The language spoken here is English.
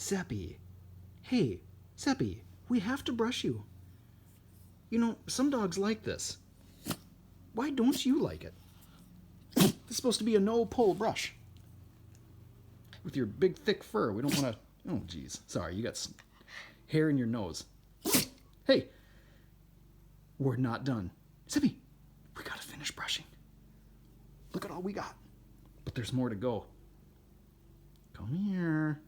Zeppy. Hey, Zeppy, we have to brush you. You know, some dogs like this. Why don't you like it? This is supposed to be a no-pull brush. With your big, thick fur, we don't want to... Oh, geez. Sorry, you got hair in your nose. Hey, we're not done. Zeppy, we got to finish brushing. Look at all we got. But there's more to go. Come here.